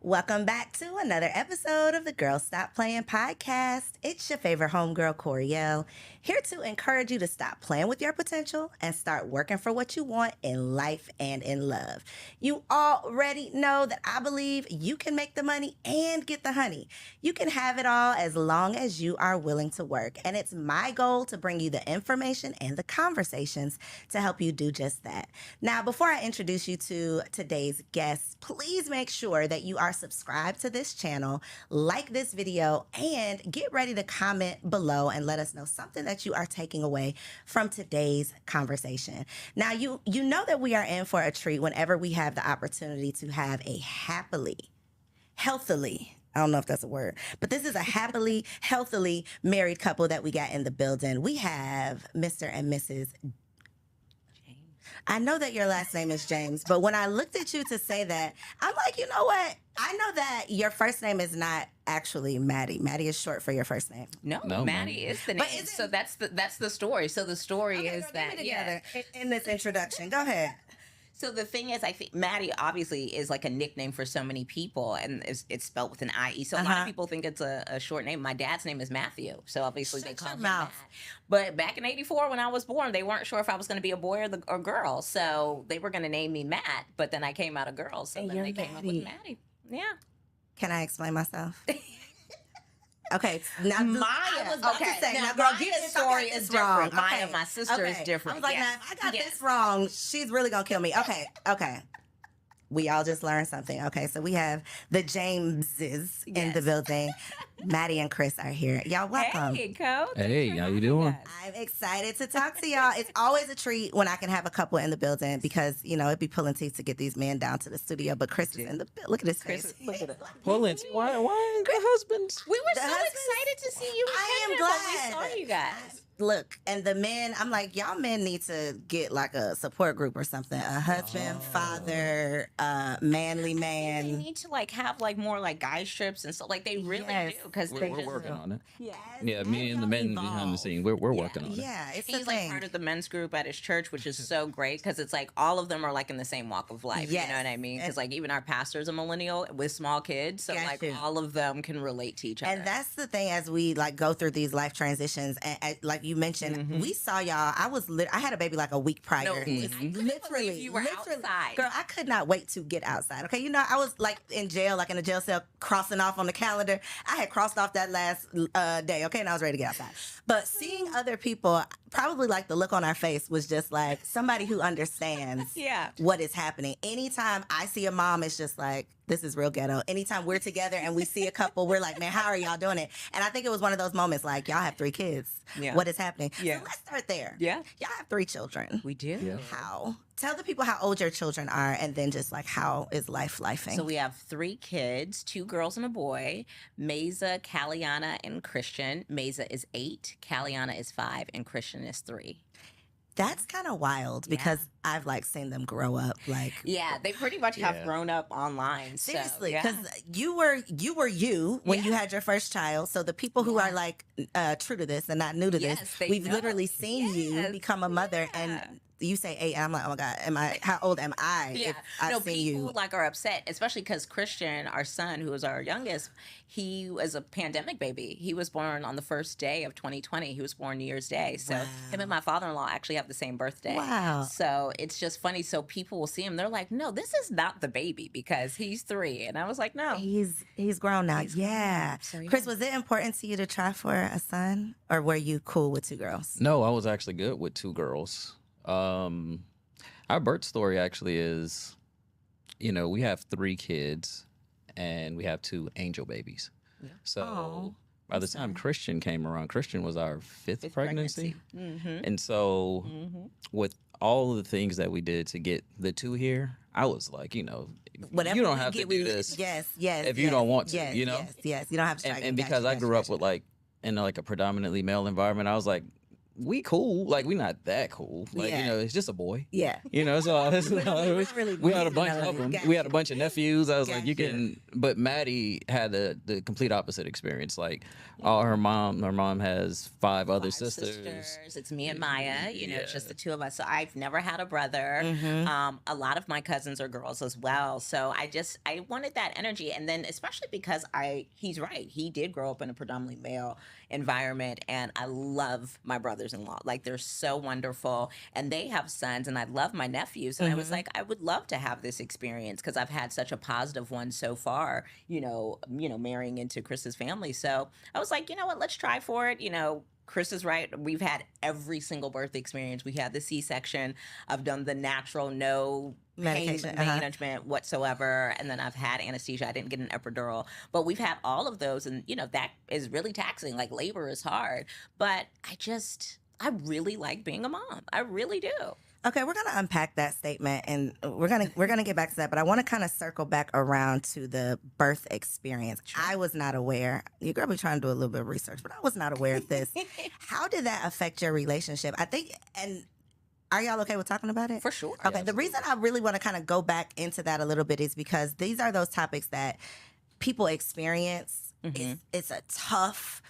Welcome back to another episode of the Girl Stop Playing podcast. It's your favorite homegirl, Coriel, here to encourage you to stop playing with your potential and start working for what you want in life and in love. You already know that I believe you can make the money and get the honey. You can have it all as long as you are willing to work. And it's my goal to bring you the information and the conversations to help you do just that. Now, before I introduce you to today's guest, please make sure that you are subscribed to this channel, like this video, and get ready to comment below and let us know something that you are taking away from today's conversation. Now, you know that we are in for a treat whenever we have the opportunity to have a healthily, I don't know if that's a word, but this is a happily, healthily married couple that we got in the building. We have Mr. and Mrs. I know that your last name is James, but when I looked at you to say that, I'm like, you know what? I know that your first name is not actually Maddie. Maddie is short for your first name. No, No, Maddie is the name. So that's the story. So the story is girl, that get me together in this introduction. Go ahead. So the thing is, I think Maddie obviously is like a nickname for so many people, and it's spelled with an IE. So a lot of people think it's a short name. My dad's name is Matthew, so obviously they call me Matt. But back in '84, when I was born, they weren't sure if I was going to be a boy or girl, so they were going to name me Matt. But then I came out a girl, so then they came up with Maddie. Yeah. Can I explain myself? Okay, now Maya. I was about to say, now, girl, Maya's story is different. Maya, my sister, is different. I was like, yes. now if I got this wrong, she's really gonna kill me. Okay. We all just learned something. Okay, so we have the Jameses in the building. Maddie and Chris are here. Y'all welcome. Hey, Coach. Hey, how you doing? I'm excited to talk to y'all. It's always a treat when I can have a couple in the building because, you know, it'd be pulling teeth to get these men down to the studio, but Chris is in the look at his face. Look at it. Pulling. Why the husbands? We were The so husbands- excited to see you. I am when glad. we saw you guys. Look, and the men, I'm like, y'all men need to get like a support group or something. A husband, father, manly They man. need to like have like more like guy strips and stuff. Like they really Yes. do because We're working on it. Yeah, Yeah, me and the men behind the scene, we're working on it. Yeah, it's the He's like thing. part of the men's group at his church, which is so great because it's like all of them are like in the same walk of life. Yes. You know what I mean? And- Because like even our pastor's a millennial with small kids, so Got like you. all of them can relate to each other. And that's the thing as we like go through these life transitions, and like you mentioned, we saw y'all. I had a baby like a week prior. No, It's I couldn't literally, believe you were outside. Girl, I could not wait to get outside. Okay, you know, I was like in jail, like in a jail cell, crossing off on the calendar. I had crossed off that last day. Okay, and I was ready to get outside. But seeing other people, probably like the look on our face was just like somebody who understands Yeah. what is happening. Anytime I see a mom, it's just like, this is real ghetto. Anytime we're together and we see a couple, we're like, man, how are y'all doing it? And I think it was one of those moments like, y'all have 3 kids. Yeah. What is happening? Yeah. So let's start there. Yeah. Y'all have 3 children. We do. Yeah. How? Tell the people how old your children are and then just like how is life lifing? So we have 3 kids, 2 girls and a boy. Mesa, Caliana, and Christian. Mesa is 8, Caliana is 5, and Christian is 3. That's kind of wild because I've like seen them grow up like Yeah, they pretty much have Yeah. grown up online. so, seriously, yeah. because you were you when you had your first child. So the people who are like true to this and not new to Yes, this, they we've know. literally seen you Yes, become a mother, yeah. and you say 8. And I'm like, oh my god, how old am I? Yeah, If I've no, seen people you. like are upset, especially because Christian, our son, who is our youngest, he was a pandemic baby. He was born on the first day of 2020. He was born New Year's Day. So him and my father-in-law actually have the same birthday. Wow. So it's just funny. So people will see him. They're like, no, this is not the baby because he's 3. And I was like, no. He's grown now. Yeah. So, yeah. Chris, was it important to you to try for a son, or were you cool with 2 girls? No, I was actually good with 2 girls. Our birth story actually is, you know, we have 3 kids and we have 2 angel babies. Yeah. So Oh, by the time Christian came around, Christian was our 5th pregnancy. Mm-hmm. And so Mm-hmm. with all of the things that we did to get the 2 here, I was like, you know, Whatever you don't we have to get, do this. Yes. if you don't want to, yes, you know? Yes. You don't have to. And because I grew up with like in like a predominantly male environment, I was like, we cool. Like, we not that cool. Like, Yeah. it's just a boy. Yeah. So we had a bunch of them. We had a Gotcha. bunch of nephews. I was like, you Gotcha. can. But Maddie had the complete opposite experience. Like, her mom has 5 other sisters. It's me and Maya. It's just the 2 of us. So I've never had a brother. Mm-hmm. A lot of my cousins are girls as well. So I wanted that energy, and then especially because he's right. He did grow up in a predominantly male environment, and I love my brothers-in-law. Like, they're so wonderful, and they have sons, and I love my nephews. And I was like, I would love to have this experience because I've had such a positive one so far. Marrying into Chris's family. So I was like, you know what? Let's try for it. Chris is right. We've had every single birth experience. We had the C-section. I've done the natural, no Medication, pain management whatsoever. And then I've had anesthesia. I didn't get an epidural. But we've had all of those. And, that is really taxing. Like, labor is hard. But I really like being a mom. I really do. Okay, we're gonna unpack that statement, and we're gonna get back to that. But I want to kind of circle back around to the birth experience. Sure. I was not aware. Your girl be trying to do a little bit of research, but I was not aware of this. How did that affect your relationship? I think, and are y'all okay with talking about it? For sure. Okay. Yeah, the reason I really want to kind of go back into that a little bit is because these are those topics that people experience. It's a tough.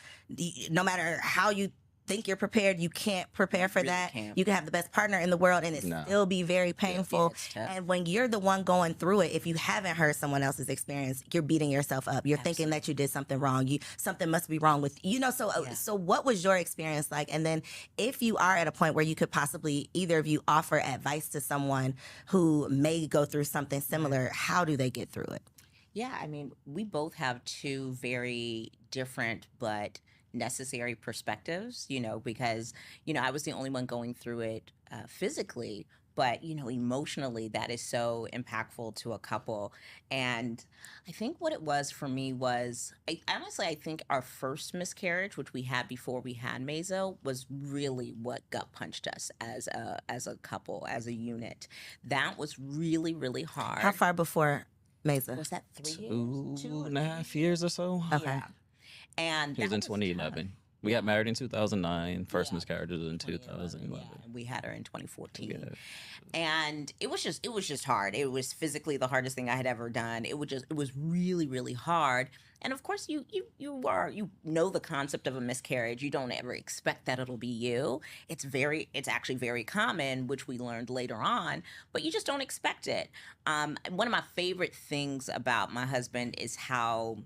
No matter how you think you're prepared, you can't prepare for that. You can have the best partner in the world and it still be very painful. And when you're the one going through it, if you haven't heard someone else's experience, you're beating yourself up. You're thinking that you did something wrong. Something must be wrong with so what was your experience like? And then if you are at a point where you could possibly either of you offer advice to someone who may go through something similar, how do they get through it? Yeah, I mean, we both have 2 very different but necessary perspectives, because, I was the only one going through it physically, but, emotionally, that is so impactful to a couple. And I think what it was for me was, I think our first miscarriage, which we had before we had Mazo, was really what gut punched us as a couple, as a unit. That was really, really hard. How far before Mazo? Was that 3 years? 2.5 years or so. Okay. Yeah. And it was in 2011. We got married in 2009. First miscarriage was in 2011. And we had her in 2014. Yeah. And it was just hard. It was physically the hardest thing I had ever done. It was really, really hard. And of course, you know the concept of a miscarriage. You don't ever expect that it'll be you. It's actually very common, which we learned later on, but you just don't expect it. One of my favorite things about my husband is how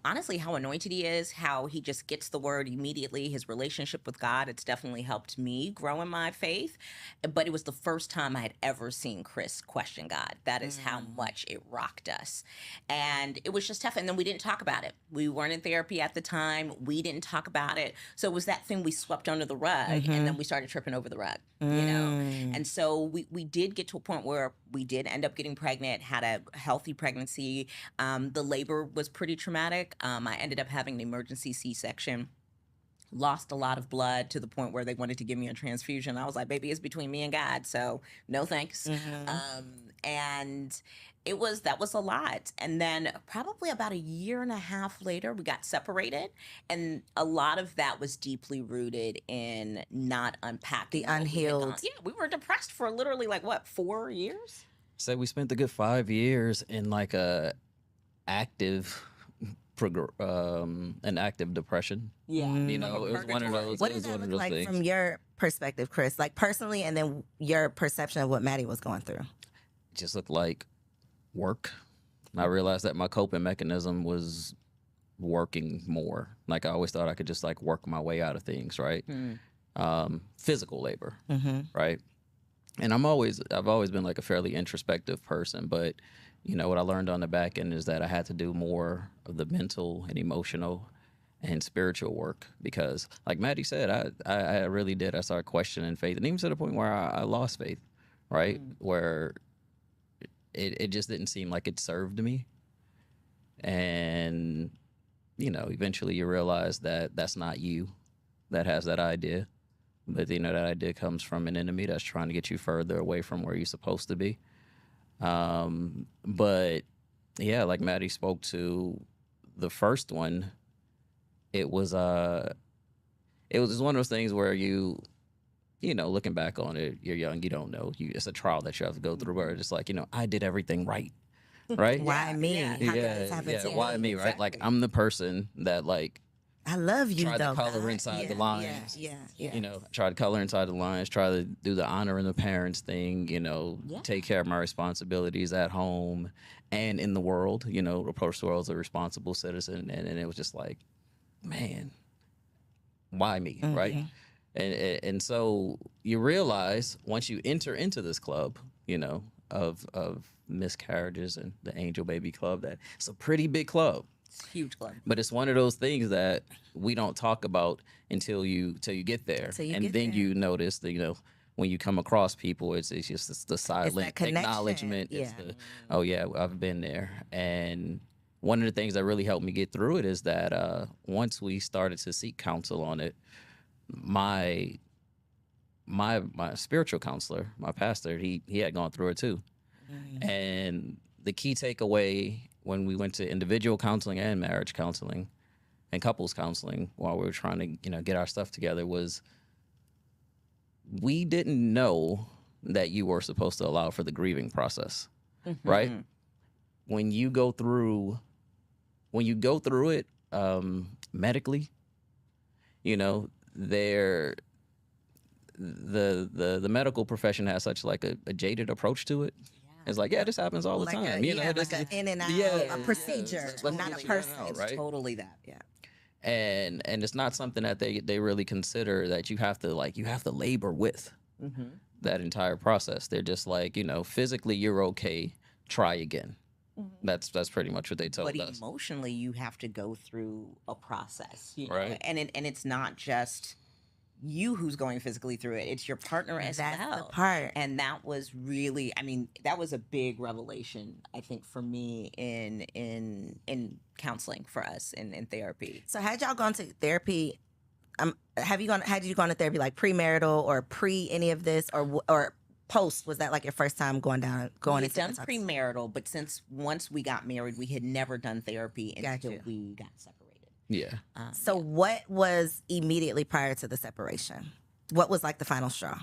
honestly, how anointed he is, how he just gets the word immediately, his relationship with God. It's definitely helped me grow in my faith. But it was the first time I had ever seen Chris question God. That is how much it rocked us. And it was just tough. And then we didn't talk about it. We weren't in therapy at the time. We didn't talk about it. So it was that thing we swept under the rug, and then we started tripping over the rug, And so we did get to a point where we did end up getting pregnant, had a healthy pregnancy. The labor was pretty traumatic. I ended up having an emergency C-section, lost a lot of blood to the point where they wanted to give me a transfusion. I was like, baby, it's between me and God, so no thanks. And that was a lot. And then probably about 1.5 years later, we got separated. And a lot of that was deeply rooted in not unpacking. The unhealed. Yeah, we were depressed for literally 4 years? So we spent a good 5 years in a active an active depression. Yeah. It was one of those. What does that look like from your perspective, Chris? Personally, and then your perception of what Maddie was going through. It just looked like work. I realized that my coping mechanism was working more. I always thought I could just work my way out of things, right? Physical labor, right? And I've always been a fairly introspective person, but what I learned on the back end is that I had to do more of the mental and emotional and spiritual work because, like Maddie said, I really did. I started questioning faith, and even to the point where I lost faith, right? Where it just didn't seem like it served me. And, eventually you realize that that's not you that has that idea. But, that idea comes from an enemy that's trying to get you further away from where you're supposed to be. But yeah, like Maddie spoke to the first one, it was it was just one of those things where you know, looking back on it, you're young, you don't know. It's a trial that you have to go through where it's just like, you know, I did everything right. Right? Why me? Yeah. How did this happen to why me, right? Like, I'm the person that, like, I love you, try though. to color God. inside the lines. Yeah. You know, try to color inside the lines, try to do the honoring the parents thing, you know, take care of my responsibilities at home and in the world, you know, approach the world as a responsible citizen. And it was just like, man, why me, right? And so you realize once you enter into this club, you know, of miscarriages and the Angel Baby Club, that it's a pretty big club. It's a huge club. But it's one of those things that we don't talk about until you get there. You notice that, you know, when you come across people, it's just the silent acknowledgement. Yeah. It's the, oh yeah, I've been there. And one of the things that really helped me get through it is that once we started to seek counsel on it, my spiritual counselor, my pastor, he had gone through it too. And the key takeaway when we went to individual counseling and marriage counseling and couples counseling while we were trying to, you know, get our stuff together was we didn't know that you were supposed to allow for the grieving process, right? When you go through it medically, you know, the medical profession has such like a jaded approach to it. It's like, yeah, this happens all the time. You know, like an in and out, a procedure, not a person. Right? Totally that. Yeah. And it's not something that they really consider that you have to labor with that entire process. They're just like, you know, physically you're okay, try again. That's pretty much what they told us. But emotionally, you have to go through a process, you know? Right? And it's not just you who's going physically through it; it's your partner as well. That's the part. And that was really, I mean, that was a big revelation, I think, for me in counseling for us in therapy. So had y'all gone to therapy? Had you gone to therapy like premarital or pre any of this or post? Was that like your first time going We into had done detox? premarital, but once we got married, we had never done therapy until Gotcha. we got separated. Yeah. So what was immediately prior to the separation? What was like the final straw?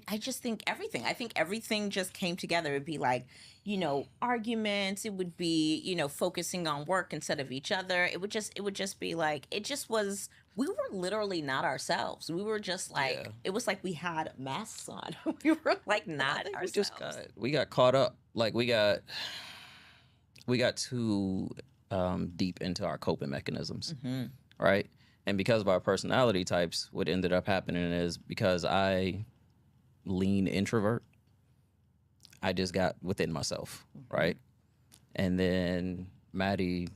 I just think everything. I think everything just came together. It'd be like, you know, arguments. It would be, you know, focusing on work instead of each other. It would just be like, it just was, we were literally not ourselves. We were just like, It was like we had masks on. We were like not ourselves. We got caught up. Like we got too deep into our coping mechanisms, right? And because of our personality types, what ended up happening is because I lean introvert, I just got within myself, right? And then Maddie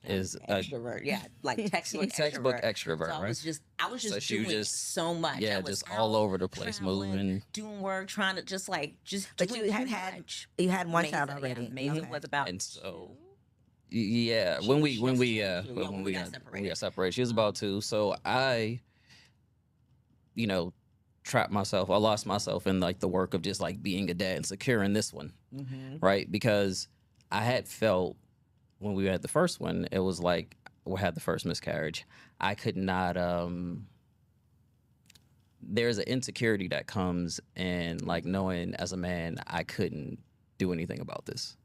is extrovert, like textbook extrovert, so right? I was just doing so much. Yeah, just all over the place, moving, doing work, trying to just. But you had one child already. Maisie was about, and so. Yeah, when we got separated, she was about 2. So I, you know, trapped myself. I lost myself in like the work of just like being a dad and securing this one, right? Because I had felt when we had the first one, it was like we had the first miscarriage. I could not. There's an insecurity that comes in like knowing as a man I couldn't do anything about this.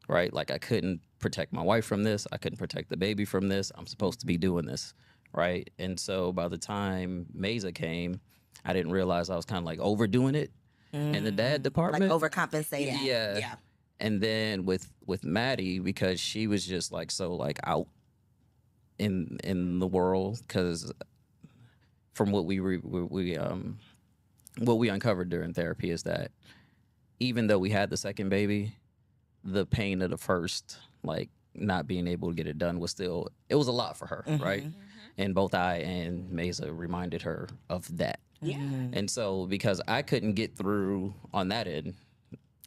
Right? Like I couldn't protect my wife from this. I couldn't protect the baby from this. I'm supposed to be doing this. Right? And so by the time Mesa came, I didn't realize I was kind of like overdoing it in the dad department. Like overcompensating. Yeah. And then with Maddie, because she was just like so like out in the world, because from what we uncovered during therapy is that even though we had the second baby, the pain of the first, like not being able to get it done was still, it was a lot for her, right? And both I and Mesa reminded her of that. Yeah. And so because I couldn't get through on that end,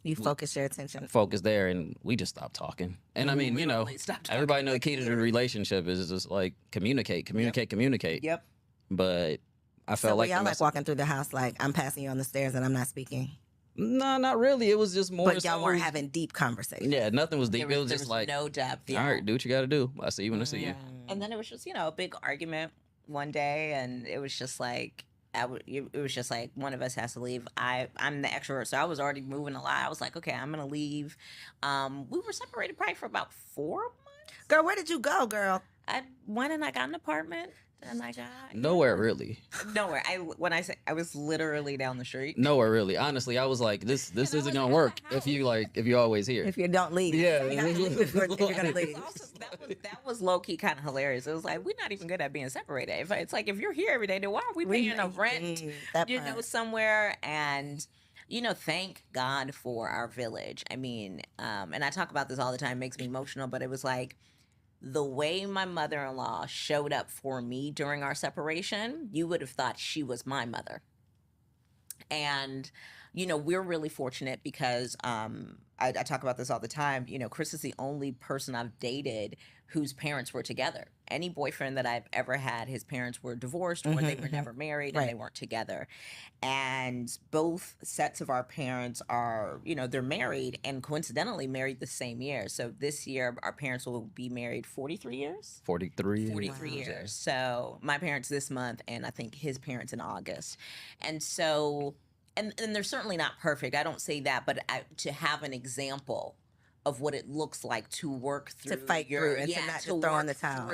you focus your attention. Focus there, and we just stopped talking. And I mean, you know, everybody know the key to the relationship is just like communicate. Yep. But I felt like y'all like walking through the house like I'm passing you on the stairs and I'm not speaking. No, not really. It was just more. But y'all weren't having deep conversations. Yeah, nothing was deep. It was just like no depth. all right, do what you got to do. I see you when I see you. And then it was just, you know, a big argument one day, and it was just like, it was just like one of us has to leave. I'm the extrovert, so I was already moving a lot. I was like, okay, I'm gonna leave. We were separated probably for about 4 months. Girl, where did you go, girl? I went and I got an apartment. And I got Nowhere really. Nowhere. When I say I was literally down the street. Nowhere really. Honestly, I was like, this isn't gonna work if you're always here. If you don't leave. Yeah. If you're gonna leave. That was low key kind of hilarious. It was like, we're not even good at being separated. It's like, if you're here every day, then why are we paying a rent? Somewhere. And thank God for our village. I mean, and I talk about this all the time. It makes me emotional, but it was like, the way my mother-in-law showed up for me during our separation, you would have thought she was my mother. And, we're really fortunate because I talk about this all the time. Chris is the only person I've dated whose parents were together. Any boyfriend that I've ever had, his parents were divorced or they were never married and they weren't together. And both sets of our parents are, they're married and coincidentally married the same year. So this year, our parents will be married 43 years. 43 years. So my parents this month, and I think his parents in August. And so, and they're certainly not perfect. I don't say that, but to have an example of what it looks like to work through, to fight through, and to not just throw in the towel.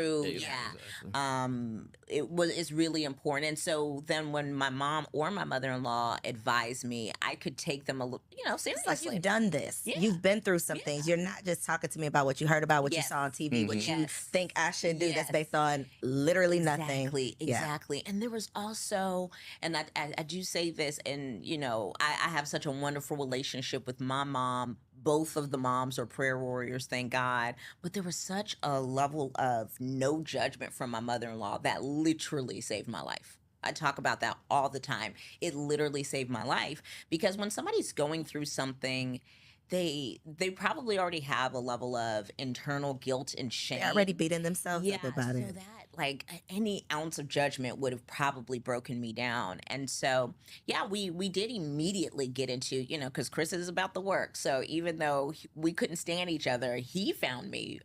It's really important. And so then when my mom or my mother-in-law advised me, I could take them a little, seriously. It's like, you've done this. Yeah. You've been through some things. You're not just talking to me about what you heard about, what you saw on TV, what you think I should do. That's based on literally nothing. Exactly. And there was also, and I do say this, and I have such a wonderful relationship with my mom. Both of the moms are prayer warriors, thank God. But there was such a level of no judgment from my mother-in-law that literally saved my life. I talk about that all the time. It literally saved my life because when somebody's going through something, they probably already have a level of internal guilt and shame. They're already beating themselves up about it. That, like, any ounce of judgment would have probably broken me down. And so, we did immediately get into, because Chris is about the work. So even though we couldn't stand each other, he found me,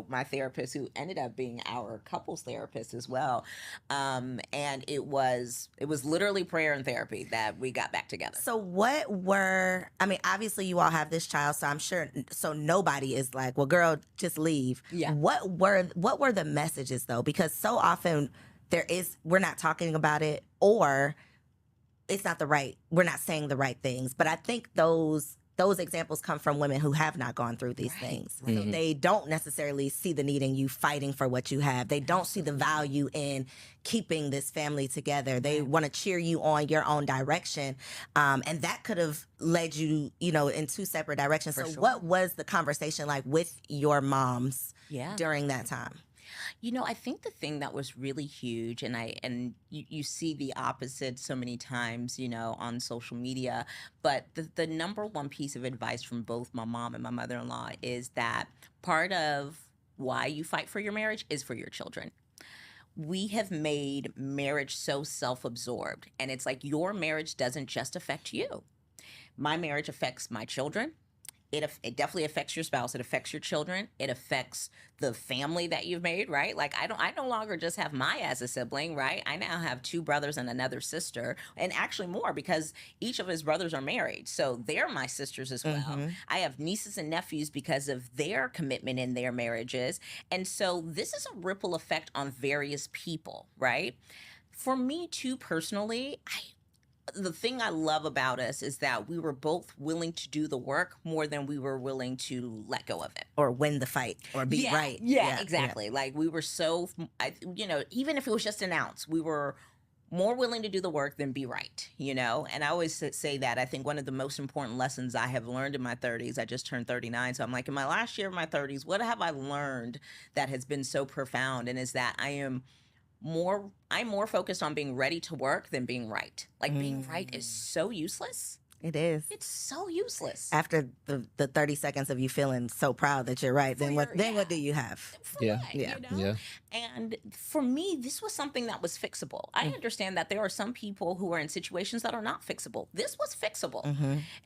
my therapist, who ended up being our couples therapist as well. And it was literally prayer and therapy that we got back together. So obviously you all have this child, so I'm sure, so nobody is like, well, girl, just leave. Yeah. What were the messages though? Because so often we're not talking about it, or we're not saying the right things. But I think those examples come from women who have not gone through these things. So they don't necessarily see the need in you fighting for what you have. They don't see the value in keeping this family together. They want to cheer you on your own direction. And that could have led you, in two separate directions. What was the conversation like with your moms during that time? I think the thing that was really huge, and you see the opposite so many times, on social media, but the number one piece of advice from both my mom and my mother-in-law is that part of why you fight for your marriage is for your children. We have made marriage so self-absorbed, and it's like your marriage doesn't just affect you. My marriage affects my children. It definitely affects your spouse. It affects your children. It affects the family that you've made, right? Like I no longer just have Maya as a sibling, right? I now have 2 brothers and another sister, and actually more because each of his brothers are married. So they're my sisters as well. I have nieces and nephews because of their commitment in their marriages. And so this is a ripple effect on various people, right? For me too, personally, the thing I love about us is that we were both willing to do the work more than we were willing to let go of it. Or win the fight or be right. Yeah, exactly. Yeah. Like we were so, even if it was just an ounce, we were more willing to do the work than be right, And I always say that. I think one of the most important lessons I have learned in my 30s, I just turned 39. So I'm like, in my last year of my 30s, what have I learned that has been so profound? And is that I'm more focused on being ready to work than being right. Like being right is so useless. It is. It's so useless. After the 30 seconds of you feeling so proud that you're right, then what do you have? Yeah. You know? Yeah. And for me, this was something that was fixable. I understand that there are some people who are in situations that are not fixable. This was fixable.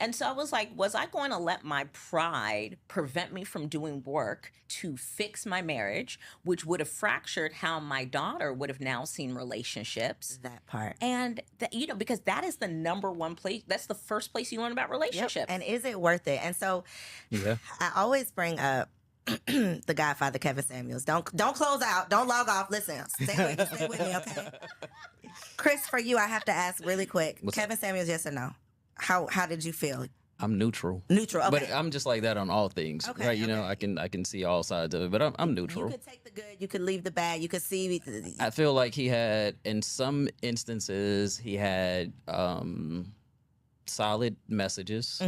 And so I was like, was I going to let my pride prevent me from doing work to fix my marriage, which would have fractured how my daughter would have now seen relationships? That part. And that, you know, because that is the number one place, that's the first place you learn about relationships. Yep. And is it worth it? And so I always bring up the Godfather, Kevin Samuels. Don't close out. Don't log off. Listen, stay with me, okay? Chris, for you, I have to ask really quick. Kevin Samuels, yes or no? How did you feel? I'm neutral. Neutral, okay. But I'm just like that on all things, right? You know, I can see all sides of it, but I'm neutral. You could take the good, you could leave the bad, you could see. I feel like he had, in some instances, he had solid messages.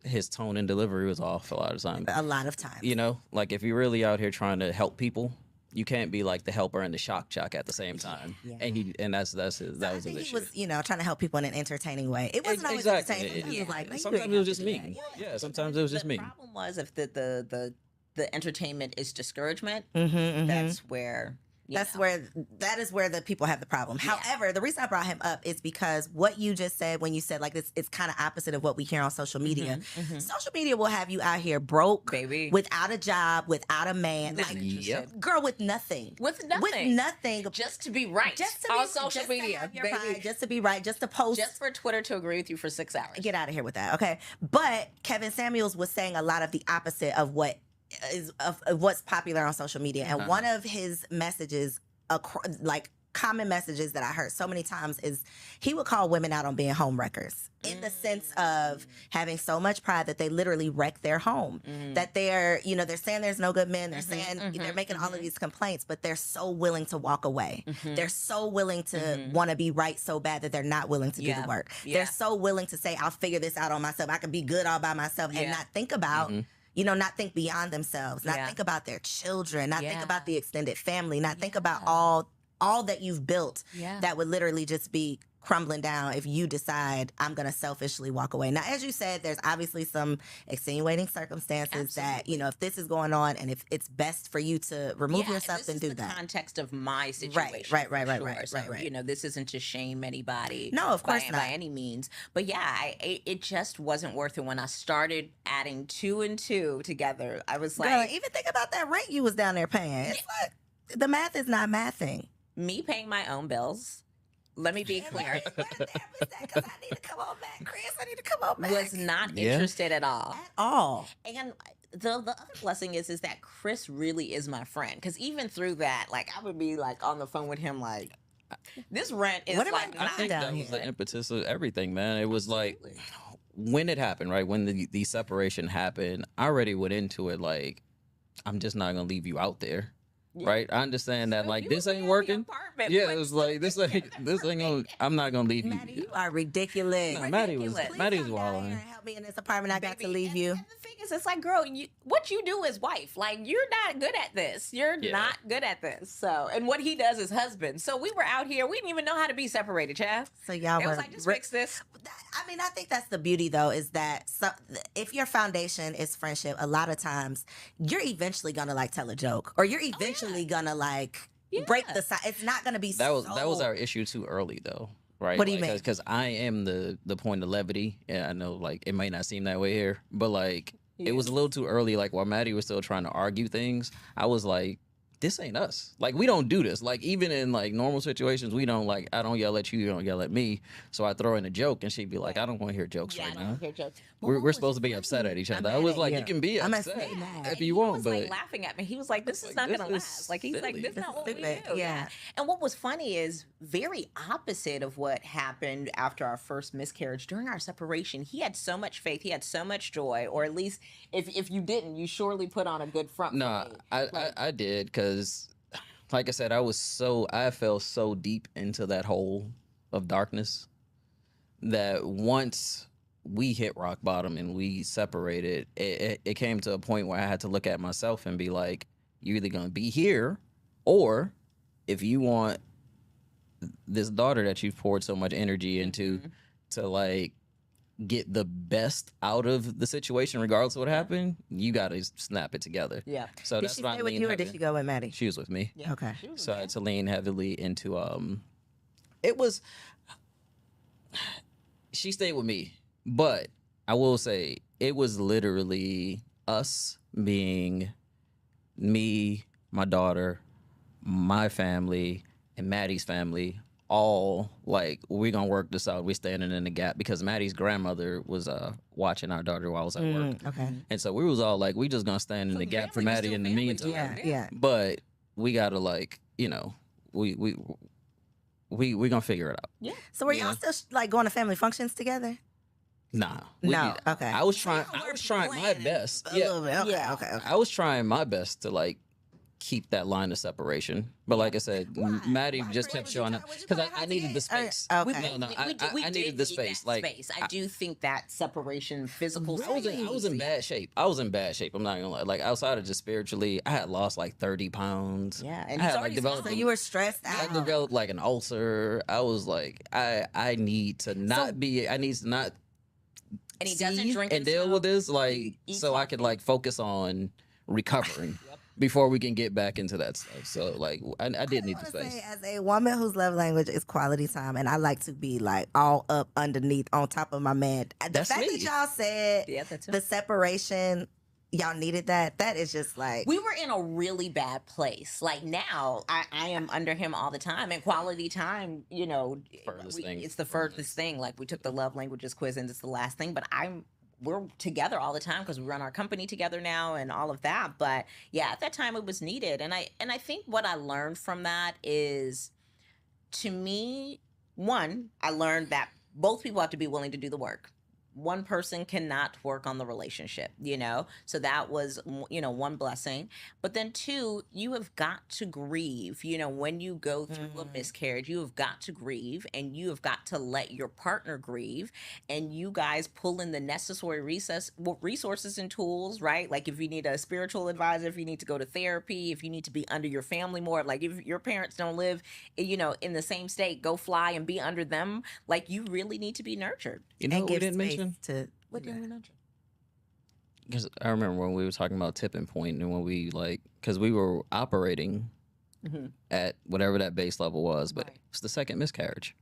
His tone and delivery was off a lot of times. A lot of times. You know, like if you're really out here trying to help people, you can't be like the helper and the shock jock at the same time. And that was his issue. He was, you know, trying to help people in an entertaining way. It wasn't always entertaining. Sometimes it was just me. Yeah, sometimes it was just me. The problem was if the entertainment is discouragement, that's where that is where the people have the problem. However, the reason I brought him up is because what you just said when you said like this, it's kind of opposite of what we hear on social media. Social media will have you out here broke, baby, without a job, without a man, girl with nothing, just to be right, on social media, baby, just to be right, just to post, just for Twitter to agree with you for 6 hours. Get out of here with that, okay? But Kevin Samuels was saying a lot of the opposite of what is of what's popular on social media. And one of his messages, like common messages that I heard so many times, is he would call women out on being home wreckers, in the sense of having so much pride that they literally wreck their home. That they're, you know, they're saying there's no good men. They're saying they're making all of these complaints, but they're so willing to walk away. They're so willing to want to be right so bad that they're not willing to do the work. They're so willing to say, I'll figure this out on myself. I can be good all by myself, and not think about you know, not think beyond themselves, not think about their children, not think about the extended family, not think about all that you've built that would literally just be crumbling down if you decide I'm going to selfishly walk away. Now, as you said, there's obviously some extenuating circumstances that, you know, if this is going on and if it's best for you to remove yourself, then do that. This is the context of my situation. Right. You know, this isn't to shame anybody. No, of course not. By any means. But yeah, it just wasn't worth it when I started adding 2 and 2 together. I was like... Girl, even think about that rent you was down there paying. It's like, the math is not mathing. Me paying my own bills. Let me be clear. Because I need to come on back, Chris. I need to come on back. Was not interested at all. At all. And the other blessing is that Chris really is my friend. Because even through that, like, I would be like on the phone with him, like, this rent is like I think that was the impetus of everything, man. It was like when it happened, right? When the separation happened, I already went into it like, I'm just not gonna leave you out there. Right, I understand that. Like, this ain't working. Yeah, it was like this ain't gonna. I'm not gonna leave Maddie, you are ridiculous. No, Maddie's wilding. Help me in this apartment. I got to leave you. And the thing is, it's like, girl, what you do is wife. Like, you're not good at this. You're not good at this. So, and what he does is husband. So we were out here. We didn't even know how to be separated, Chav. So y'all were like, just fix this. I mean, I think that's the beauty, though, is that if your foundation is friendship, a lot of times you're eventually gonna like tell a joke, or you're eventually gonna like break the side. It's not gonna be. That was our issue too early, though. Right? What do you mean? Because I am the point of levity, and I know like it might not seem that way here, but like it was a little too early. Like while Maddie was still trying to argue things, I was like, this ain't us. Like, we don't do this. Like, even in like normal situations, we don't like, I don't yell at you, you don't yell at me. So I throw in a joke and she'd be like, I don't want to hear jokes right now. We're supposed to be upset at each other. I was like, you can be upset if you want, but he was like laughing at me. He was like, this is not going to last. Like, he's like, this is not what we do. Yeah. And what was funny is very opposite of what happened after our first miscarriage. During our separation, he had so much faith. He had so much joy. Or at least if you didn't, you surely put on a good front. No, I did, because like I said, I fell so deep into that hole of darkness that once we hit rock bottom and we separated, it came to a point where I had to look at myself and be like, you're either going to be here, or if you want this daughter that you've poured so much energy into to like get the best out of the situation, regardless of what happened, you got to snap it together. Yeah. So Did that's she what stay I with lean you or heavy. did she go with Maddie? She was with me. Yeah. Okay. So I had to lean heavily into it was she stayed with me, but I will say it was literally us being me, my daughter, my family, and Maddie's family. All like we're gonna work this out. We're standing in the gap because Maddie's grandmother was watching our daughter while I was at work, Okay. and so we was all like, we just gonna stand in the gap for family was Maddie still in the family meantime. together. Yeah. But we gotta like we gonna figure it out. Yeah. So were y'all still like going to family functions together? Nah. No. Okay. I was trying my best. A little bit. Okay. Yeah. Okay. I was trying my best to like keep that line of separation. But like I said, Maddie just kept showing up because I needed the space. Okay. No, I did needed the need space. that like space. I do think that separation, physical. I was in bad shape. I'm not gonna lie. Like outside of just spiritually, I had lost like 30 pounds. Yeah, and I he's had already like developed. So you were stressed I out. developed like an ulcer. I was like, I need to not be. I need to not. And he doesn't see drink and and deal smoke. with this, like, He eats so I healthy. could like focus on recovering before we can get back into that stuff. So like, I did need the I wanna space. say, as a woman whose love language is quality time, and I like to be like all up underneath, on top of my man. The That's fact me. that y'all said Yeah, that's it. the separation, y'all needed that. That is just like We were in a really bad place. Like now, I am under him all the time, and quality time, Furthest thing. it's the furthest thing. Like we took the love languages quiz, and it's the last thing. But we're together all the time because we run our company together now and all of that. But yeah, at that time it was needed, and I think what I learned from that is, to me, one, I learned that both people have to be willing to do the work. One person cannot work on the relationship, so that was one blessing. But then two, you have got to grieve, when you go through a miscarriage, you have got to grieve, and you have got to let your partner grieve, and you guys pull in the necessary resources and tools, right? Like if you need a spiritual advisor, if you need to go to therapy, if you need to be under your family more, like if your parents don't live in the same state, go fly and be under them. Like you really need to be nurtured. You know and what we give didn't space mention? to What did we nurture? Because I remember when we were talking about tipping point and when we because we were operating at whatever that base level was, but Right. it's the second miscarriage.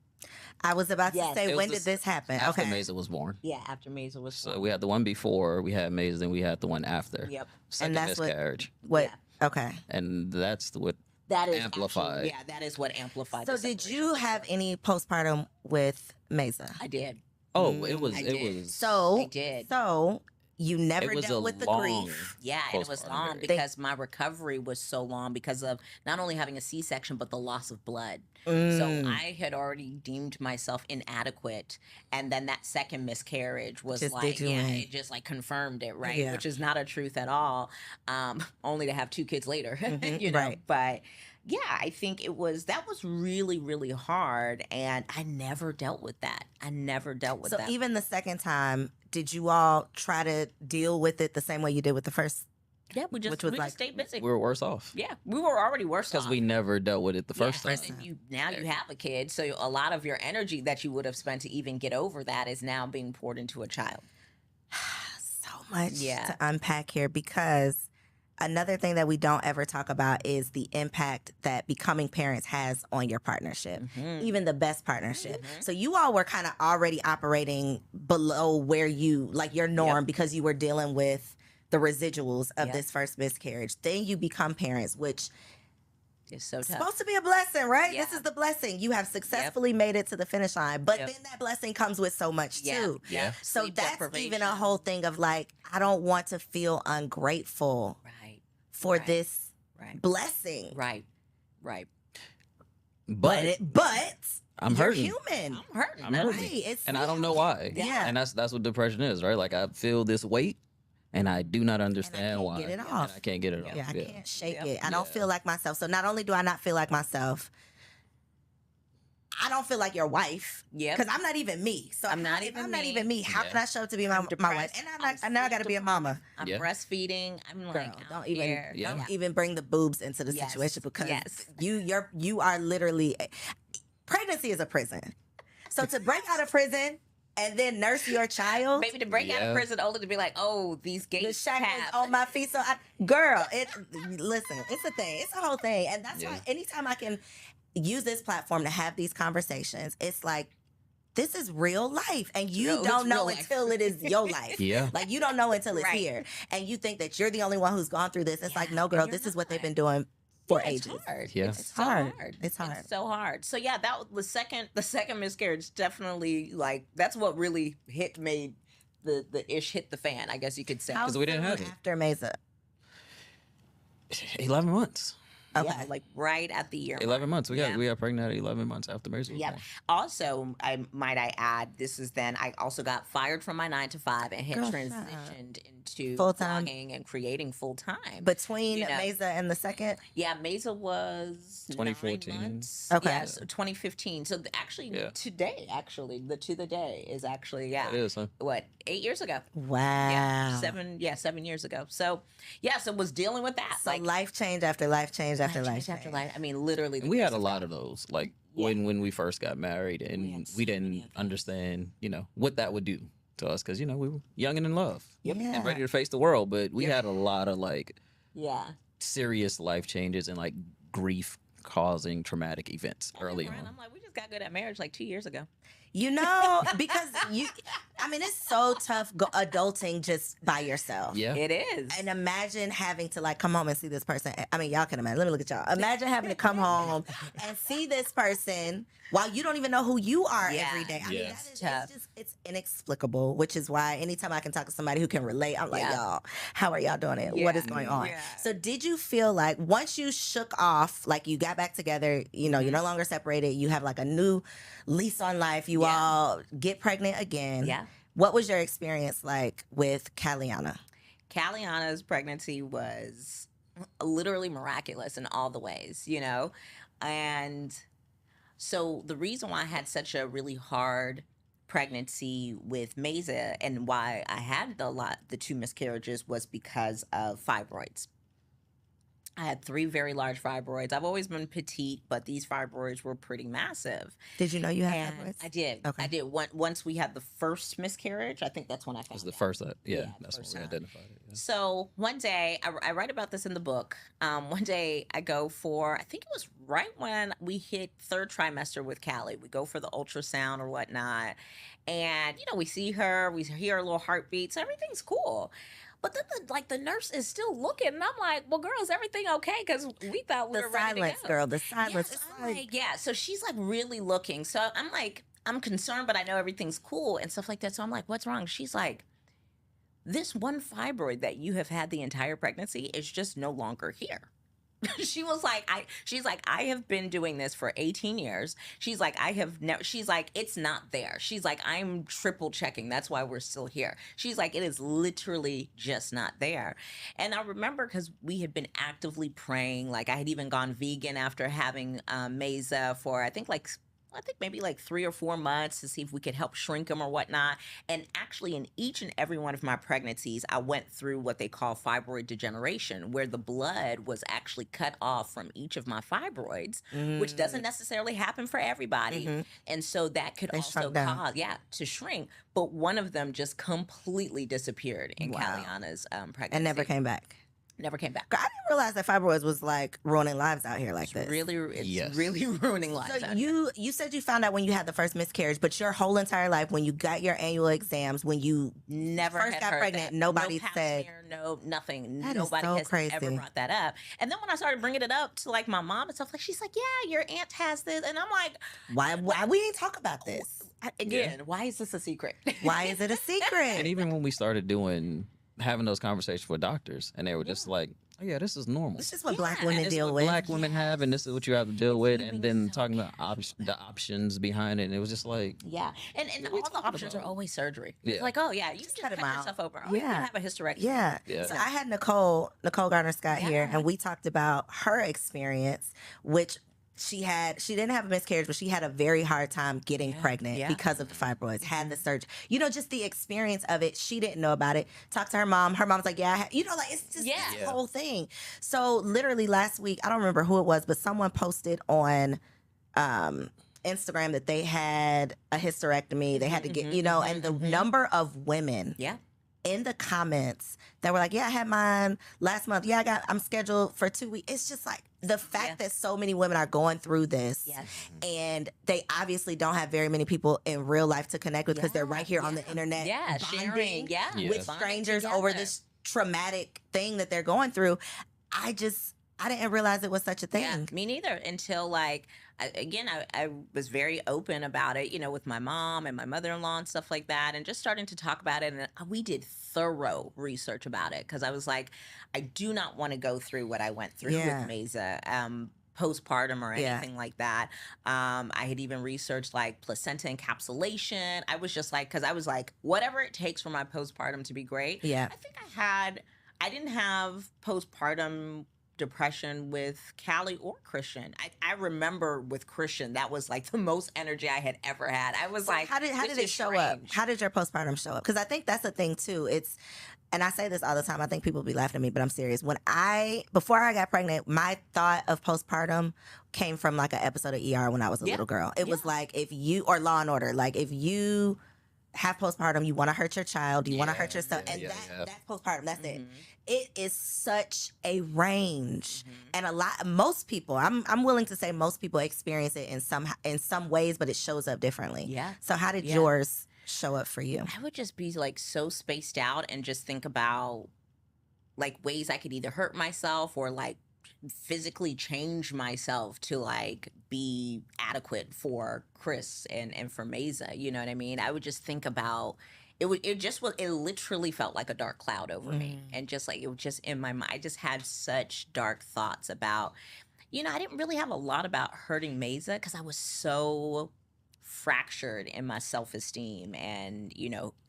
I was about to Yes. say, It when was did this happen? After Okay. Mesa was born. Yeah, after Maisel was So we had the one before, we had Mesa, then we had the one after. Yep. Second that's what- miscarriage. What? Okay. And that's what That is amplified. Actually, yeah, that is what amplified. So the did separation. you have any postpartum with Mesa? I did. Oh, it was I it did. was So I did. So you never it was dealt a with the long grief. Yeah, and it was postpartum long period. because my recovery was so long because of not only having a C-section but the loss of blood. So Mm. I had already deemed myself inadequate, and then that second miscarriage was Just like, did you yeah, in. it just like confirmed it, right? Yeah. Which is not a truth at all. Only to have two kids later, Mhm, right. But yeah, I think that was really, really hard, and I never dealt with that. I never dealt with So that. even the second time, did you all try to deal with it the same way you did with the first? Yeah, we which was just like- stayed busy. we were worse off. Yeah, we were already worse Because off. we never dealt with it the first Yeah, time. and then you have a kid, so a lot of your energy that you would have spent to even get over that is now being poured into a child. So much Yeah. to unpack here, because another thing that we don't ever talk about is the impact that becoming parents has on your partnership, even the best partnership. So you all were kind of already operating below where your norm, because you were dealing with the residuals of Yep. this first miscarriage. Then you become parents, which It's so is tough. supposed to be a blessing, right? This Yeah. is the blessing. You have successfully made it to the finish line, but Yep. then that blessing comes with so much too. Yeah. So Sleep that's even a deprivation. whole thing of like, I don't want to feel ungrateful Right. for Right. this Right. blessing. Right. Right. But But I'm you're hurting. human. I'm hurting. I'm man. hurting. Right. It's And I don't know why. Yeah. And that's what depression is, right? Like I feel this weight and I do not understand can't why. get it And off. I can't get it off. Yeah, I can't shake Yep. it. I don't Yeah. feel like myself. So not only do I not feel like myself, I don't feel like your wife. Yep. Because I'm not even me. So I'm not if even I'm not me. even me. How Yeah. can I show up to be my wife? depressed. And I'm I now I got to be a mama. I'm Yeah. breastfeeding. I'm like, Girl, out don't even here. Yeah. don't even bring the boobs into the Yes, situation, because yes. you are literally pregnancy is a prison. So to break out of prison and then nurse your child. Maybe to break out of prison only to be like, oh, these The gates shackles have. on my feet. So, girl, listen, it's a thing. It's a whole thing. And that's why anytime I can use this platform to have these conversations, it's like, this is real life. And you don't know until it is your life. Yeah. Like, you don't know until it's here. And you think that you're the only one who's gone through this. It's like, no, girl, this is what they've been doing for ages. It's hard. Yeah. It's hard. It's hard. It's so hard. So yeah, that was the second miscarriage. Definitely, like, that's what really made the ish hit the fan, I guess you could say. Because we didn't have it after Mesa. 11 months. Okay. Yeah, like right at the year. 11 months. We got pregnant at 11 months after Mesa. Yeah. Also, I add, this is then I also got fired from my 9-to-5 and had transitioned into full-time blogging and creating full time. Between Mesa and the second? Yeah, Mesa was 2014. 9 months. Okay. Yeah, so 2015. So today, the to the day is actually, It is, huh? what, 8 years ago? Wow. Yeah, 7 years ago. So was dealing with that. So life change after life change after life change. After life. I mean, literally. We had a lot of those, like when we first got married, and we didn't understand, what that would do to us, because we were young and in love, and ready to face the world. But we had a lot of serious life changes and like grief causing traumatic events early on. I'm like, we just got good at marriage like 2 years ago. Because it's so tough adulting just by yourself. Yeah. It is. And imagine having to come home and see this person. I mean, y'all can imagine. Let me look at y'all. Imagine having to come home and see this person while you don't even know who you are every day. I mean, that is tough. It's inexplicable, which is why anytime I can talk to somebody who can relate, I'm like, y'all, how are y'all doing it? What is going on? Yeah. So did you feel like once you shook off, like you got back together, you're no longer separated, you have like a new lease on life, you all get pregnant again. Yeah. What was your experience like with Caliana? Caliana's pregnancy was literally miraculous in all the ways, and so the reason why I had such a really hard pregnancy with Mesa and why I had the 2 miscarriages was because of fibroids. I had 3 very large fibroids. I've always been petite, but these fibroids were pretty massive. Did you know you had fibroids? I did. Okay. I did. Once we had the first miscarriage, I think that's when I found it. It was the first, that's first when we identified it. Yeah. So one day, I write about this in the book. One day I go for, I think it was right when we hit 3rd trimester with Callie. We go for the ultrasound or whatnot. And, we see her, we hear her little heartbeats. Everything's cool. But then the nurse is still looking, and I'm like, well, girl, is everything okay? Because we thought we were ready to go. Girl, the silence. So she's really looking. So I'm like, I'm concerned, but I know everything's cool and stuff like that. So I'm like, what's wrong? She's like, this one fibroid that you have had the entire pregnancy is just no longer here. She's like, I have been doing this for 18 years. She's like, she's like, it's not there. She's like, I'm triple checking. That's why we're still here. She's like, it is literally just not there. And I remember because we had been actively praying. Like I had even gone vegan after having Mesa for, I think maybe 3 or 4 months to see if we could help shrink them or whatnot. And actually in each and every one of my pregnancies, I went through what they call fibroid degeneration, where the blood was actually cut off from each of my fibroids, which doesn't necessarily happen for everybody. Mm-hmm. And so that could also cause, to shrink. But one of them just completely disappeared in Caliana's pregnancy. And never came back. Never came back. I didn't realize that fibroids was ruining lives out here like this. It's really ruining lives. So you said you found out when you had the first miscarriage, but your whole entire life, when you got your annual exams, when you first got pregnant, nobody said nothing. That nobody is so has crazy. Ever brought that up. And then when I started bringing it up to my mom and stuff, she's like, yeah, your aunt has this, and I'm like, why we ain't talk about this again? Why is this a secret? Why is it a secret? And even when we started having those conversations with doctors, and they were just like, oh yeah, this is normal. This is what Black women deal with. Black women have, and this is what you have to deal with. And then talking about the options behind it, and it was just like, and all the options are always surgery. Yeah. It's like, oh yeah, you just cut yourself open. Oh, you can have a hysterectomy. Yeah. So I had Nicole Gardner Scott here, and we talked about her experience, which she didn't have a miscarriage, but she had a very hard time getting pregnant because of the fibroids, had the surgery. Just the experience of it. She didn't know about it. Talked to her mom. Her mom's like, it's just this whole thing. So literally last week, I don't remember who it was, but someone posted on Instagram that they had a hysterectomy. They had to get, and the number of women in the comments that were like, yeah, I had mine last month. Yeah, I'm scheduled for 2 weeks. It's just like the fact that so many women are going through this and they obviously don't have very many people in real life to connect with because they're right here on the internet. Sharing. With strangers over this traumatic thing that they're going through. I didn't realize it was such a thing. Yeah, me neither. Until I was very open about it, with my mom and my mother-in-law and stuff like that, and just starting to talk about it. And we did thorough research about it because I was like, I do not want to go through what I went through with Mesa. Postpartum or anything like that. I had even researched like placenta encapsulation. I was just like, because I was like, whatever it takes for my postpartum to be great. Yeah. I think I didn't have postpartum depression with Callie or Christian. I remember with Christian, that was like the most energy I had ever had. I was like, how did it show up? How did your postpartum show up? Because I think that's the thing too. And I say this all the time. I think people be laughing at me, but I'm serious. Before I got pregnant, my thought of postpartum came from like an episode of ER when I was a little girl. It was like or Law and Order, like if you have postpartum, you want to hurt your child, you want to hurt yourself, and that's postpartum. That's it. It is such a range, and most people, I'm willing to say most people experience it in some ways, but it shows up differently. Yeah. So how did yours show up for you? I would just be like so spaced out and just think about like ways I could either hurt myself or like physically change myself to like be adequate for Chris and for Mesa. You know what I mean? I would just think about it. It literally felt like a dark cloud over me, and just like it was just in my mind. I just had such dark thoughts about. I didn't really have a lot about hurting Mesa because I was so fractured in my self-esteem and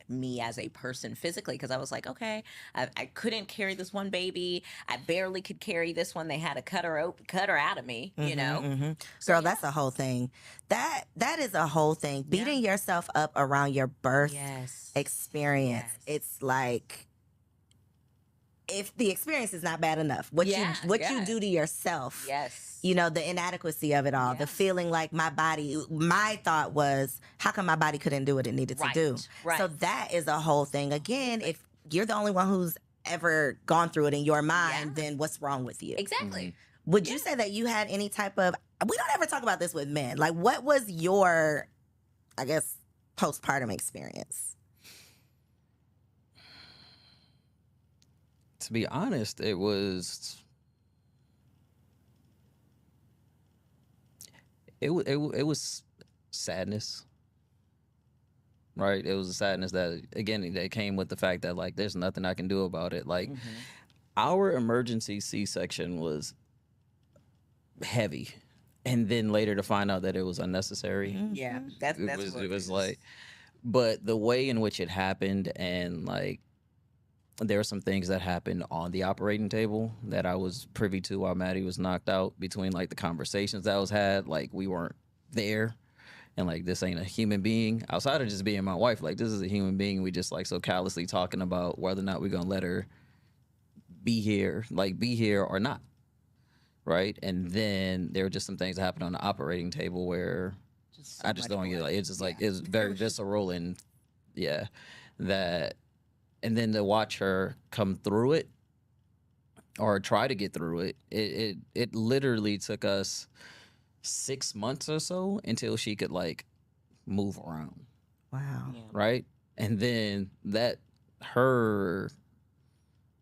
me as a person physically, because I was like, okay, I couldn't carry this one baby, I barely could carry this one, they had to cut her out of me. Girl, that's a whole thing. That is a whole thing. Beating yourself up around your birth experience. It's like, if the experience is not bad enough, what you do to yourself, the inadequacy of it all, the feeling like my thought was, how come my body couldn't do what it needed to do? Right. So that is a whole thing. Again, if you're the only one who's ever gone through it in your mind, then what's wrong with you? Exactly. Would you say that you had any type of, we don't ever talk about this with men, like what was your, I guess, postpartum experience? To be honest, it was sadness, right? It was a sadness that, again, that came with the fact that like there's nothing I can do about it. Like our emergency C-section was heavy, and then later to find out that it was unnecessary. Yeah, that's it was like, but the way in which it happened, and like, there were some things that happened on the operating table that I was privy to while Maddie was knocked out, between like the conversations that was had. Like, we weren't there, and like, this ain't a human being outside of just being my wife. Like, this is a human being. We just like so callously talking about whether or not we're gonna let her be here or not, right? And then there were just some things that happened on the operating table where I just don't get, like, it's just like, it's very visceral, and that. And then to watch her come through it, or try to get through it, it literally took us 6 months or so until she could like move around. Wow. Yeah. Right? And then that her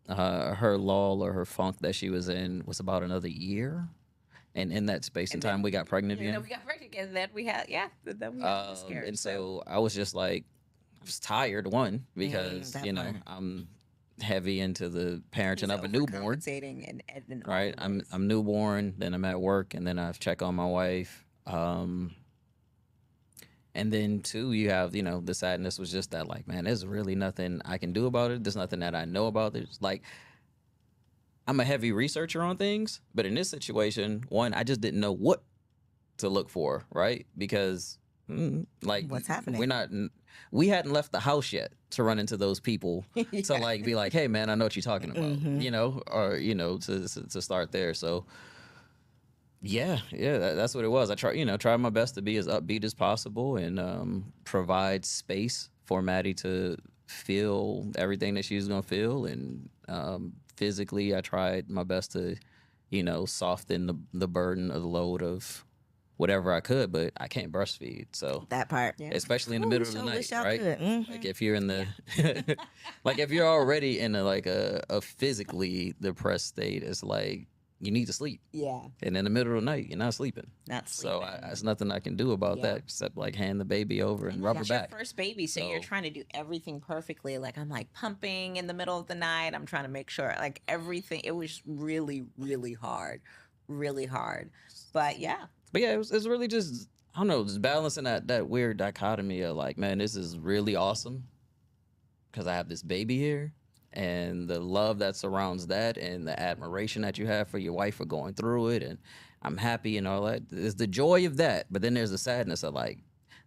lull or her funk that she was in was about another year. And in that space and time, we got pregnant again. We got pregnant again. Then we had miscarriage. And so I was just like, I was tired, one, because, I'm heavy into the parenting of a newborn. And right? I'm newborn, then I'm at work, and then I check on my wife. And then, two, you have, the sadness was just that, like, man, there's really nothing I can do about it. There's nothing that I know about it. It's like, I'm a heavy researcher on things, but in this situation, one, I just didn't know what to look for, right? Because, like, what's happening? We hadn't left the house yet to run into those people to like be like, hey man, I know what you're talking about, or to start there. So Yeah, that's what it was. I tried my best to be as upbeat as possible and provide space for Maddie to feel everything that she was gonna feel, and physically, I tried my best to, soften the burden of the load of whatever I could, but I can't breastfeed, so That part. Yeah. especially in the Ooh, middle of the sure wish night, y'all right? could. Like if you're in the, like if you're already in a physically depressed state, it's like you need to sleep. Yeah. And in the middle of the night, you're not sleeping. Not So sleeping. there's nothing I can do about Yeah. that except like hand the baby over and rub her It's back. your first baby, so you're So- trying to do everything perfectly. Like I'm like pumping in the middle of the night. I'm trying to make sure like everything. It was really, really hard, really hard. But yeah, But yeah, it was really just, I don't know, just balancing that weird dichotomy of like, man, this is really awesome because I have this baby here, and the love that surrounds that, and the admiration that you have for your wife for going through it, and I'm happy and all that. There's the joy of that, but then there's the sadness of like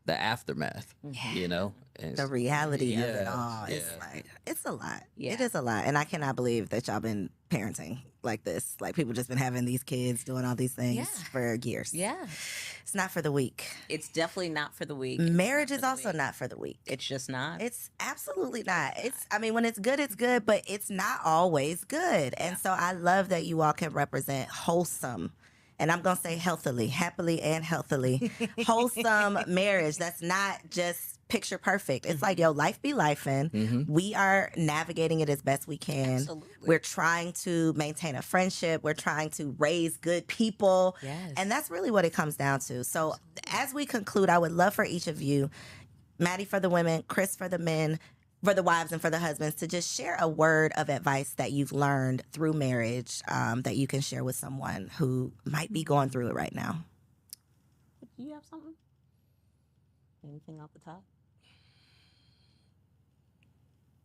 the aftermath, And The reality of it Yeah, all. It's yeah. like, it's a lot. Yeah. It is a lot. And I cannot believe that y'all been parenting like this. Like people just been having these kids doing all these things Yeah. for years. yeah, It's not for the weak. it's definitely not for the weak. Marriage It's is not for the also weak. not for the weak. It's just not. It's absolutely not. I mean, when it's good, but it's not always good. And so I love that you all can represent wholesome, and I'm going to say healthily, happily and healthily, wholesome marriage that's not just picture perfect. It's like, yo, life be lifing. Mhm. We are navigating it as best we can. Absolutely. We're trying to maintain a friendship. We're trying to raise good people. Yes. And that's really what it comes down to. So as we conclude, I would love for each of you, Maddie for the women, Chris for the men, for the wives and for the husbands, to just share a word of advice that you've learned through marriage that you can share with someone who might be going through it right now. Do you have something? Anything off the top?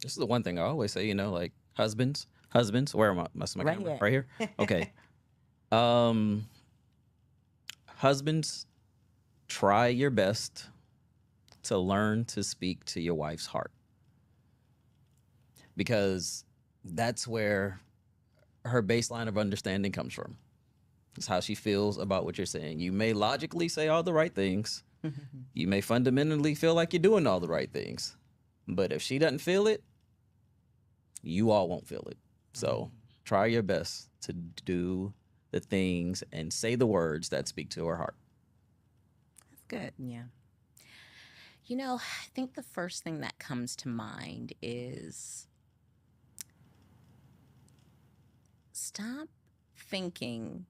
This is the one thing I always say, like husbands, where am I? That's my Right camera. here. Right here? Okay. Husbands, try your best to learn to speak to your wife's heart, because that's where her baseline of understanding comes from. It's how she feels about what you're saying. You may logically say all the right things. You may fundamentally feel like you're doing all the right things. But if she doesn't feel it, you all won't feel it. So try your best to do the things and say the words that speak to her heart. That's good. Yeah. I think the first thing that comes to mind is stop thinking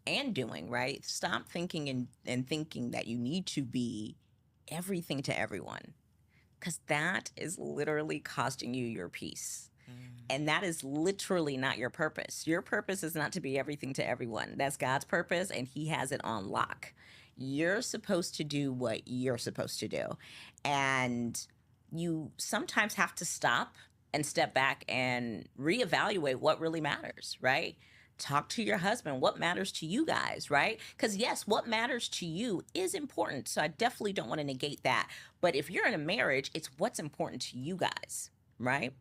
and doing, right? Stop thinking and thinking that you need to be everything to everyone, because that is literally costing you your peace. And that is literally not your purpose. Your purpose is not to be everything to everyone. That's God's purpose, and He has it on lock. You're supposed to do what you're supposed to do. And you sometimes have to stop and step back and reevaluate what really matters, right? Talk to your husband. What matters to you guys, right? Because yes, what matters to you is important. So I definitely don't want to negate that. But if you're in a marriage, it's what's important to you guys, right?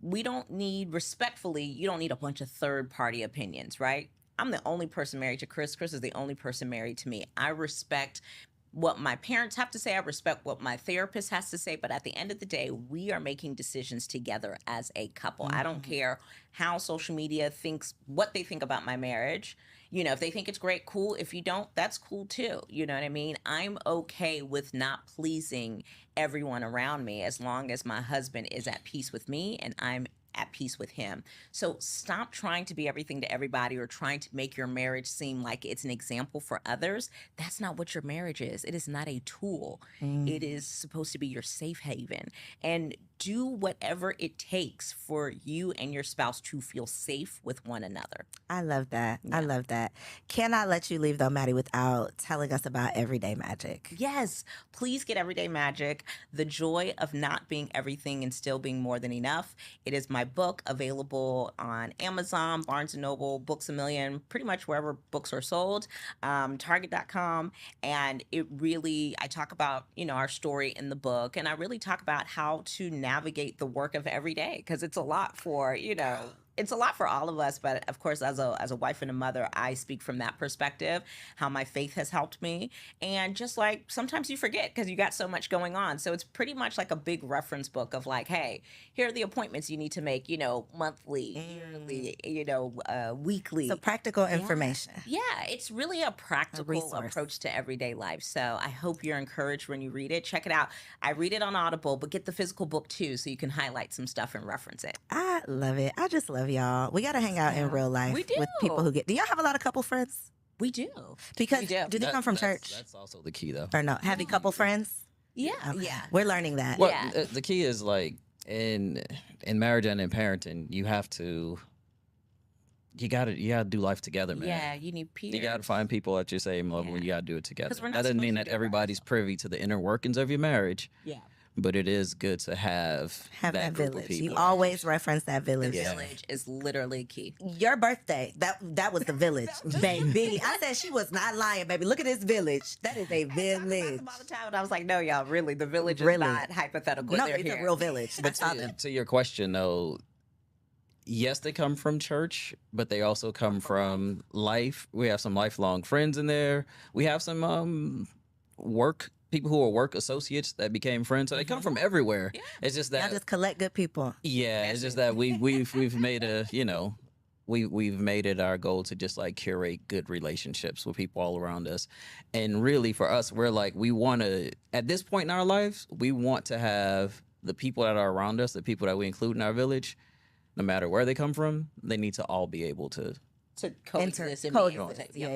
We don't need, respectfully, you don't need a bunch of third party opinions, right? I'm the only person married to Chris. Chris is the only person married to me. I respect what my parents have to say. I respect what my therapist has to say. But at the end of the day, we are making decisions together as a couple. I don't care how social media thinks, what they think about my marriage. If they think it's great, cool. If you don't, that's cool too. You know what I mean? I'm okay with not pleasing everyone around me as long as my husband is at peace with me and I'm at peace with him. So stop trying to be everything to everybody or trying to make your marriage seem like it's an example for others. That's not what your marriage is. It is not a tool. It is supposed to be your safe haven. And do whatever it takes for you and your spouse to feel safe with one another. I love that. I love that. Cannot let you leave though, Maddie, without telling us about Everyday Magic. Yes, please get Everyday Magic, The Joy of Not Being Everything and Still Being More Than Enough. It is my book, available on Amazon, Barnes & Noble, Books A Million, pretty much wherever books are sold, Target.com. And it really, I talk about, our story in the book, and I really talk about how to navigate the work of every day, because it's a lot for, it's a lot for all of us, but of course, as a wife and a mother, I speak from that perspective, how my faith has helped me. And just like sometimes you forget because you got so much going on. So it's pretty much like a big reference book of like, hey, here are the appointments you need to make, monthly, yearly, weekly. So practical information. Yeah, it's really a practical approach to everyday life. So I hope you're encouraged when you read it. Check it out. I read it on Audible, but get the physical book too so you can highlight some stuff and reference it. I love it. I just love y'all. We got to hang out in real life with people who get. Do y'all have a lot of couple friends? We do. Because do they come from church? That's also the key, though. Or no? Have you couple friends? Yeah. Okay. Yeah. We're learning that. Well, the key is like in marriage and in parenting, you gotta do life together, man. Yeah, you need peers. You gotta find people at your same level when you gotta do it together. That doesn't mean that everybody's privy to the inner workings of your marriage. Yeah. But it is good to have that group village. Of people. You always reference that village. The village is literally key. Your birthday, that was the village, baby. I said she was not lying, baby. Look at this village. That is a village. All the time, and I was like, no, y'all, really, the village is not hypothetical. No, it's a real village. But to your question, though, yes, they come from church, but they also come from life. We have some lifelong friends in there. We have some people who are work associates that became friends. So they come from everywhere. Yeah. It's just that y'all just collect good people. Yeah, it's just that we've made we've made it our goal to just like curate good relationships with people all around us. And really for us, we're like, we want to, at this point in our lives, we want to have the people that are around us, the people that we include in our village, no matter where they come from, they need to all be able to coexist. Yeah.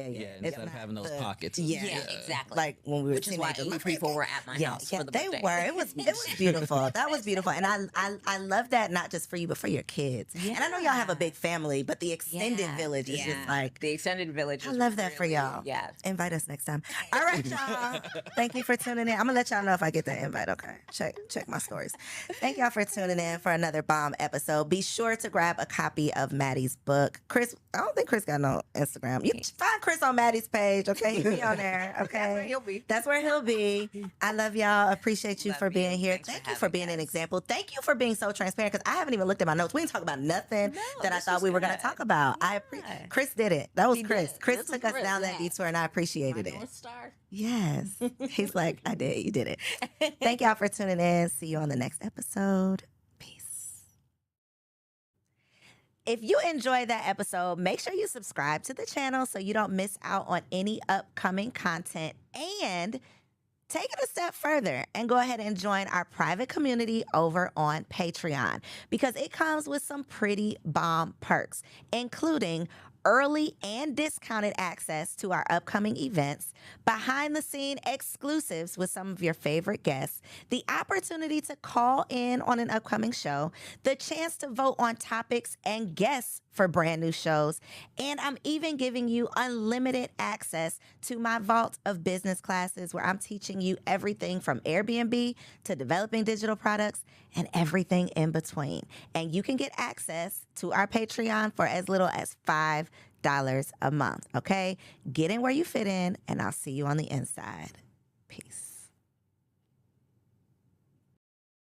Instead of having those pockets. Yeah, exactly. Like when we were which is why 8 people were at my house for the birthday. They were. It was beautiful. That was beautiful, and I love that, not just for you but for your kids. Yeah. And I know y'all have a big family, but the extended village is just like the extended village. I love that for y'all. Yeah, invite us next time. All right, y'all. Thank you for tuning in. I'm gonna let y'all know if I get that invite. Okay, check my stories. Thank y'all for tuning in for another bomb episode. Be sure to grab a copy of Maddie's book. Chris, I don't think Chris got no Instagram. You find Chris on Maddie's page, okay? He'll be on there, okay? That's where he'll be. I love y'all. Appreciate you for being here. Thank you for being an example. Thank you for being so transparent because I haven't even looked at my notes. We didn't talk about nothing that I thought we were going to talk about. Chris did it. That was Chris. Chris took us down that detour and I appreciated it. North Star. Yes. He's like, I did. You did it. Thank y'all for tuning in. See you on the next episode. If you enjoyed that episode, make sure you subscribe to the channel so you don't miss out on any upcoming content, and take it a step further and go ahead and join our private community over on Patreon because it comes with some pretty bomb perks, including early and discounted access to our upcoming events, behind-the-scene exclusives with some of your favorite guests, the opportunity to call in on an upcoming show, the chance to vote on topics and guests for brand new shows, and I'm even giving you unlimited access to my vault of business classes where I'm teaching you everything from Airbnb to developing digital products and everything in between. And you can get access to our Patreon for as little as $5 a month, okay? Get in where you fit in, and I'll see you on the inside. Peace.